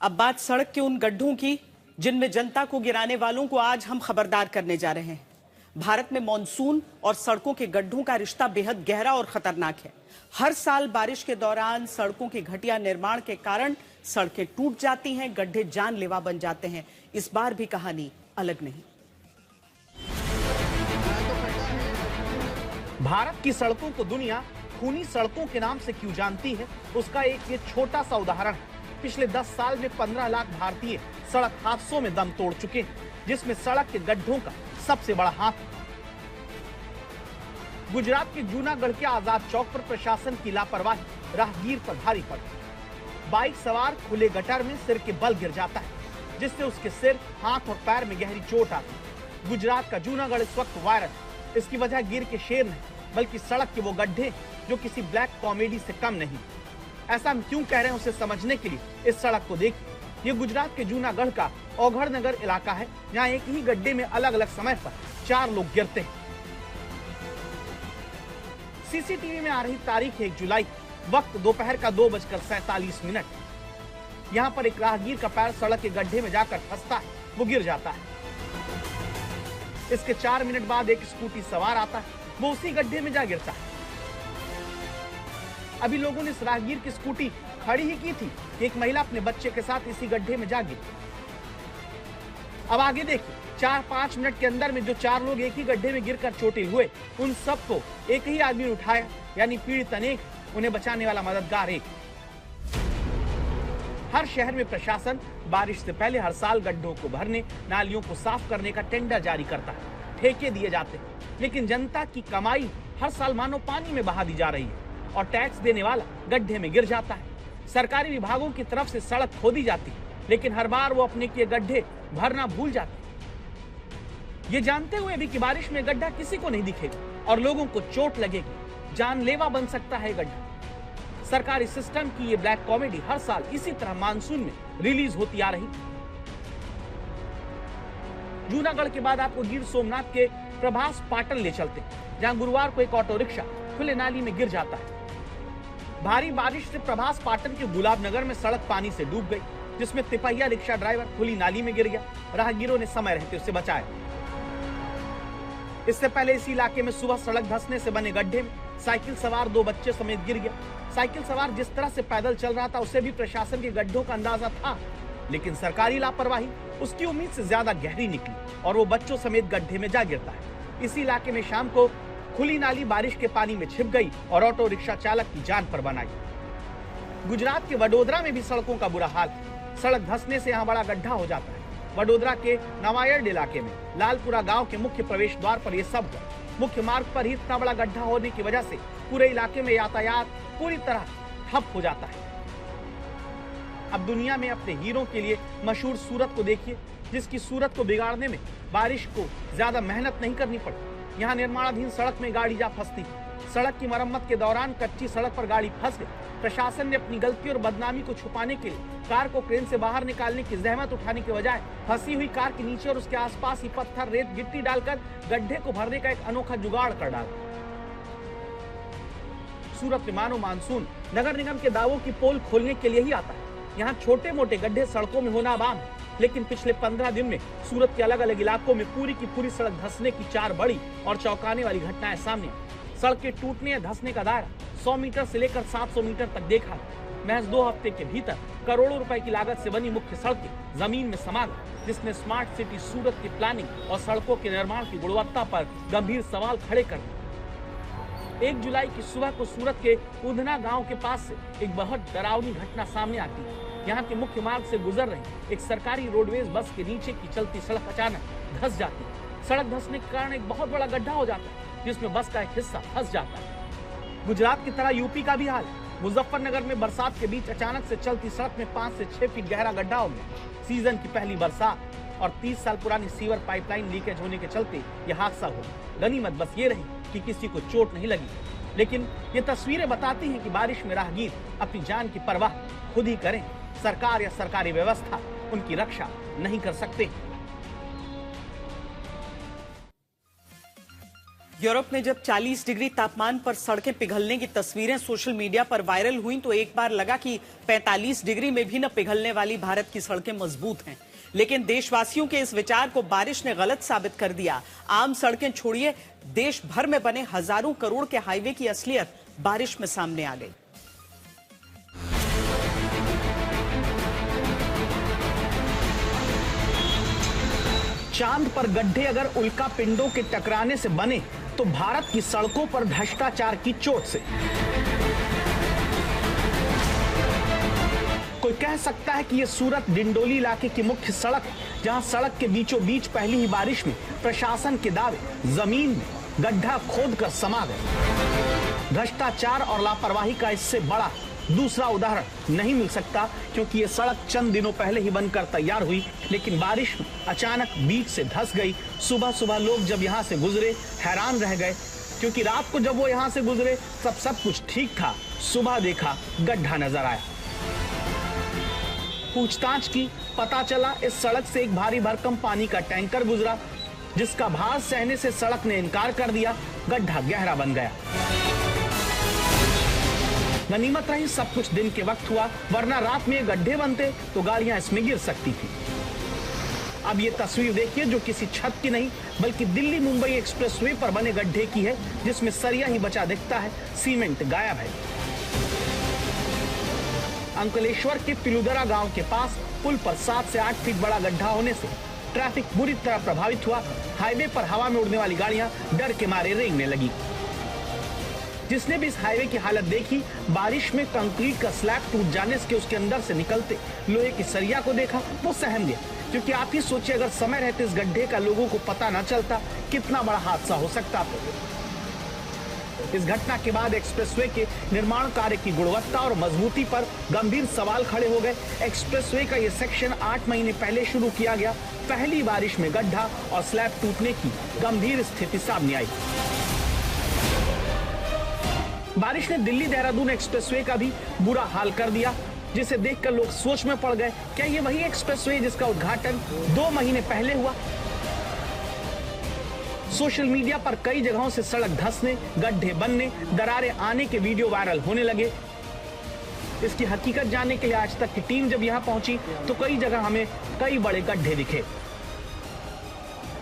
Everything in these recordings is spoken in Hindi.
अब बात सड़क के उन गड्ढों की जिनमें जनता को गिराने वालों को आज हम खबरदार करने जा रहे हैं। भारत में मॉनसून और सड़कों के गड्ढों का रिश्ता बेहद गहरा और खतरनाक है। हर साल बारिश के दौरान सड़कों के घटिया निर्माण के कारण सड़कें टूट जाती हैं, गड्ढे जानलेवा बन जाते हैं। इस बार भी कहानी अलग नहीं। भारत की सड़कों को दुनिया खूनी सड़कों के नाम से क्यों जानती है, उसका एक ये छोटा सा उदाहरण है। पिछले 10 साल में 15 लाख भारतीय सड़क हादसों में दम तोड़ चुके हैं, जिसमें सड़क के गड्ढों का सबसे बड़ा हाथ है। गुजरात के जूनागढ़ के आजाद चौक पर प्रशासन की लापरवाही राहगीर पर भारी पड़ी। बाइक सवार खुले गटर में सिर के बल गिर जाता है, जिससे उसके सिर, हाथ और पैर में गहरी चोट आती है। गुजरात का जूनागढ़ इस वक्त वायरल है। इसकी वजह गिर के शेर नहीं, बल्कि सड़क के वो गड्ढे जो किसी ब्लैक कॉमेडी से कम नहीं। ऐसा हम क्यों कह रहे हैं, उसे समझने के लिए इस सड़क को देखिए। ये गुजरात के जूनागढ़ का औघड़ नगर इलाका है, जहाँ एक ही गड्ढे में अलग अलग समय पर 4 लोग गिरते हैं। सीसीटीवी में आ रही तारीख 1 जुलाई, वक्त दोपहर का 2:47। यहाँ पर एक राहगीर का पैर सड़क के गड्ढे में जाकर फंसता है, वो गिर जाता है। इसके 4 मिनट बाद एक स्कूटी सवार आता है, वो उसी गड्ढे में जा गिरता है। अभी लोगों ने इस राहगीर की स्कूटी खड़ी ही की थी कि एक महिला अपने बच्चे के साथ इसी गड्ढे में जा गिरी। अब आगे देखिए, 4-5 मिनट के अंदर में जो 4 लोग एक ही गड्ढे में गिरकर चोटिल हुए, उन सबको एक ही आदमी ने उठाया, यानी पीड़ित अनेक, उन्हें बचाने वाला मददगार एक। हर शहर में प्रशासन बारिश से पहले हर साल गड्ढों को भरने, नालियों को साफ करने का टेंडर जारी करता है, ठेके दिए जाते हैं, लेकिन जनता की कमाई हर साल मानो पानी में बहा दी जा रही है और टैक्स देने वाला गड्ढे में गिर जाता है। सरकारी विभागों की तरफ से सड़क खोदी जाती है, लेकिन हर बार वो अपने किए गड्ढे भरना भूल जाते हैं। ये जानते हुए भी कि बारिश में गड्ढा किसी को नहीं दिखेगा और लोगों को चोट लगेगी, जानलेवा बन सकता है गड्ढा। सरकारी सिस्टम की ये ब्लैक कॉमेडी हर साल इसी तरह मानसून में रिलीज होती आ रही। जूनागढ़ के बाद आपको गिर सोमनाथ के प्रभास पाटन ले चलते, जहां गुरुवार को एक ऑटो रिक्शा खुले नाली में गिर जाता है। भारी बारिश से प्रभास पाटन के गुलाब नगर में सड़क पानी से डूब गई, जिसमें तिपहिया रिक्शा ड्राइवर खुली नाली में गिर गया। राहगीरों ने समय रहते उसे बचाया। इससे पहले इसी इलाके में सुबह सड़क धंसने से बने गड्ढे में साइकिल सवार 2 बच्चे समेत गिर गया। साइकिल सवार जिस तरह से पैदल चल रहा था, उसे भी प्रशासन के गड्ढों का अंदाजा था, लेकिन सरकारी लापरवाही उसकी उम्मीद से ज्यादा गहरी निकली और वो बच्चों समेत गड्ढे में जा गिरता है। इसी इलाके में शाम को खुली नाली बारिश के पानी में छिप गई और ऑटो रिक्शा चालक की जान पर बनाई। गुजरात के वडोदरा में भी सड़कों का बुरा हाल है। सड़क धंसने से यहाँ बड़ा गड्ढा हो जाता है। वडोदरा के नवायर्ड इलाके में लालपुरा गांव के मुख्य प्रवेश द्वार पर यह सब हुआ। मुख्य मार्ग पर ही इतना बड़ा गड्ढा होने की वजह से पूरे इलाके में यातायात पूरी तरह ठप हो जाता है। अब दुनिया में अपने हीरो के लिए मशहूर सूरत को देखिए, जिसकी सूरत को बिगाड़ने में बारिश को ज्यादा मेहनत नहीं करनी पड़ती। यहाँ निर्माणाधीन सड़क में गाड़ी जा फंसती। सड़क की मरम्मत के दौरान कच्ची सड़क पर गाड़ी फंस गई। प्रशासन ने अपनी गलती और बदनामी को छुपाने के लिए कार को क्रेन से बाहर निकालने की जहमत उठाने के बजाय फंसी हुई कार के नीचे और उसके आसपास ही पत्थर, रेत, गिट्टी डालकर गड्ढे को भरने का एक अनोखा जुगाड़ कर डाला। सूरत में मानो मानसून नगर निगम के दावों की पोल खोलने के लिए ही आता है। यहाँ छोटे मोटे गड्ढे सड़कों में होना आम है, लेकिन पिछले 15 दिन में सूरत के अलग अलग इलाकों में पूरी की पूरी सड़क धंसने की 4 बड़ी और चौंकाने वाली घटनाएं सामने आई। सड़क के टूटने या धंसने का दायरा 100 मीटर से लेकर 700 मीटर तक देखा। महज 2 हफ्ते के भीतर करोड़ों रुपए की लागत से बनी मुख्य सड़कें जमीन में समा गई, जिसने स्मार्ट सिटी सूरत की प्लानिंग और सड़कों के निर्माण की गुणवत्ता पर गंभीर सवाल खड़े कर दिए। 1 जुलाई की सुबह को सूरत के उधना गांव के पास से एक बहुत डरावनी घटना सामने आती है। यहाँ के मुख्य मार्ग से गुजर रही एक सरकारी रोडवेज बस के नीचे की चलती सड़क अचानक धंस जाती है। सड़क धंसने के कारण एक बहुत बड़ा गड्ढा हो जाता है, जिसमें बस का एक हिस्सा फंस जाता है। गुजरात की तरह यूपी का भी हाल है। मुजफ्फरनगर में बरसात के बीच अचानक से चलती सड़क में 5 से 6 फीट गहरा गड्ढा हो गया। सीजन की पहली बरसात और 30 साल पुरानी सीवर पाइपलाइन लीकेज होने के चलते यह हादसा हुआ। गनीमत बस ये रही कि किसी को चोट नहीं लगी, लेकिन ये तस्वीरें बताती हैं कि बारिश में राहगीर अपनी जान की परवाह खुद ही करें। सरकार या सरकारी व्यवस्था उनकी रक्षा नहीं कर सकते। यूरोप में जब 40 डिग्री तापमान पर सड़कें पिघलने की तस्वीरें सोशल मीडिया पर वायरल हुई तो एक बार लगा कि 45 डिग्री में भी न पिघलने वाली भारत की सड़कें मजबूत हैं। लेकिन देशवासियों के इस विचार को बारिश ने गलत साबित कर दिया। आम सड़कें छोड़िए, देश भर में बने हजारों करोड़ के हाईवे की असलियत बारिश में सामने आ गई। चांद पर गड्ढे अगर उल्का पिंडों के टकराने से बने तो भारत की सड़कों पर भ्रष्टाचार की चोट से। कोई कह सकता है कि यह सूरत डिंडोली इलाके की मुख्य सड़क है, जहां सड़क के बीचों बीच पहली ही बारिश में प्रशासन के दावे जमीन में गड्ढा खोदकर समा गए। भ्रष्टाचार और लापरवाही का इससे बड़ा दूसरा उदाहरण नहीं मिल सकता, क्योंकि ये सड़क चंद दिनों पहले ही बनकर तैयार हुई, लेकिन बारिश में अचानक बीच से धंस गई। सुबह सुबह लोग जब यहाँ से गुजरे हैरान रह गए, क्योंकि रात को जब वो यहाँ से गुजरे तब सब कुछ ठीक था। सुबह देखा गड्ढा नजर आया। पूछताछ की, पता चला इस सड़क से एक भारी भरकम पानी का टैंकर गुजरा, जिसका भार सहने से सड़क ने इनकार कर दिया। गड्ढा गहरा बन गया। गनीमत रही सब कुछ दिन के वक्त हुआ, वरना रात में ये गड्ढे बनते तो गाड़ियां इसमें गिर सकती थी। अब ये तस्वीर देखिए, जो किसी छत की नहीं बल्कि दिल्ली मुंबई एक्सप्रेसवे पर बने गड्ढे की है, जिसमें सरिया ही बचा दिखता है, सीमेंट गायब है। अंकलेश्वर के पिलुदरा गांव के पास पुल पर 7 से 8 फीट बड़ा गड्ढा होने से ट्रैफिक बुरी तरह प्रभावित हुआ। हाईवे पर हवा में उड़ने वाली गाड़ियां डर के मारे रेंगने लगी। जिसने भी इस हाईवे की हालत देखी, बारिश में कंक्रीट का स्लैब टूट जाने से उसके अंदर से निकलते लोहे की सरिया को देखा, वो सहम गया। क्योंकि आप ही सोचिए, अगर समय रहते इस गड्ढे का लोगों को पता न चलता, कितना बड़ा हादसा हो सकता था। इस घटना के बाद एक्सप्रेसवे के निर्माण कार्य की गुणवत्ता और मजबूती पर गंभीर सवाल खड़े हो गए। एक्सप्रेसवे का यह सेक्शन 8 महीने पहले शुरू किया गया। पहली बारिश में गड्ढा और स्लैब टूटने की गंभीर स्थिति सामने आई। बारिश ने दिल्ली देहरादून एक्सप्रेसवे का भी बुरा हाल कर दिया, जिसे देखकर लोग सोच में पड़ गए, क्या ये वही एक्सप्रेसवे जिसका उद्घाटन 2 महीने पहले हुआ? सोशल मीडिया पर कई जगहों से सड़क धंसने, गड्ढे बनने, दरारें आने के वीडियो वायरल होने लगे। इसकी हकीकत जानने के लिए आज तक की टीम जब यहां पहुंची तो कई जगह हमें कई बड़े गड्ढे दिखे।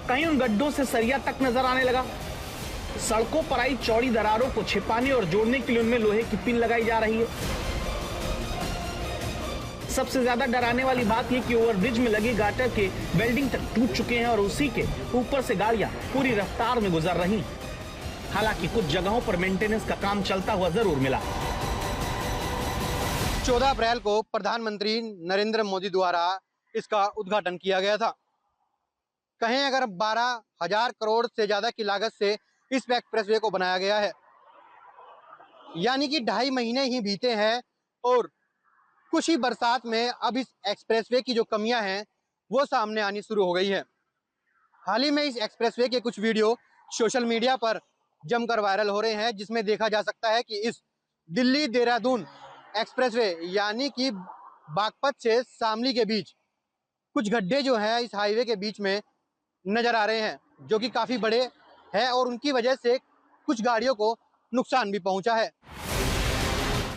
कहीं उन गड्ढों से सरिया तक नजर आने लगा। सड़कों पर आई चौड़ी दरारों को छिपाने और जोड़ने के लिए उनमें लोहे की पिन लगाई जा रही है। सबसे ज्यादा डराने वाली बात यह कि ओवरब्रिज में लगे गाटर के वेल्डिंग तक टूट चुके हैं और उसी के ऊपर से गाड़ियां पूरी रफ्तार में गुजर रही। हालांकि कुछ जगहों पर मेंटेनेंस का काम चलता हुआ जरूर मिला। 14 अप्रैल को प्रधानमंत्री नरेंद्र मोदी द्वारा इसका उद्घाटन किया गया था। कहें अगर 12,000 करोड़ से ज्यादा की लागत से इस एक्सप्रेसवे को बनाया गया है, यानी कि 2.5 महीने ही बीते हैं और कुछ ही बरसात में अब इस एक्सप्रेसवे की जो कमियां हैं वो सामने आनी शुरू हो गई है। हाल ही में इस एक्सप्रेसवे के कुछ वीडियो सोशल मीडिया पर जमकर वायरल हो रहे हैं, जिसमें देखा जा सकता है कि इस दिल्ली देहरादून एक्सप्रेसवे यानी कि बागपत से शामली के बीच कुछ गड्ढे जो हैं इस हाईवे के बीच में नजर आ रहे हैं, जो कि काफी बड़े है और उनकी वजह से कुछ गाड़ियों को नुकसान भी पहुंचा है।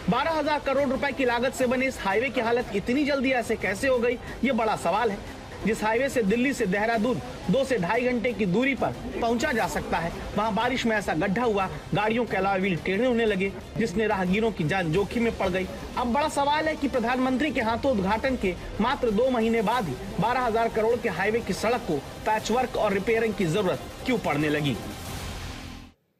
12,000 करोड़ रुपए की लागत से बने इस हाईवे की हालत इतनी जल्दी ऐसे कैसे हो गई, ये बड़ा सवाल है। जिस हाईवे से दिल्ली से देहरादून 2 से 2.5 घंटे की दूरी पर पहुंचा जा सकता है, वहां बारिश में ऐसा गड्ढा हुआ, गाड़ियों के अलावा व्हील टेढ़े होने लगे, जिसने राहगीरों की जान जोखिम में पड़ गई। अब बड़ा सवाल है कि प्रधानमंत्री के हाथों उद्घाटन के मात्र 2 महीने बाद ही 12,000 करोड़ के हाईवे की सड़क को पैचवर्क और रिपेयरिंग की जरूरत क्यों पड़ने लगी।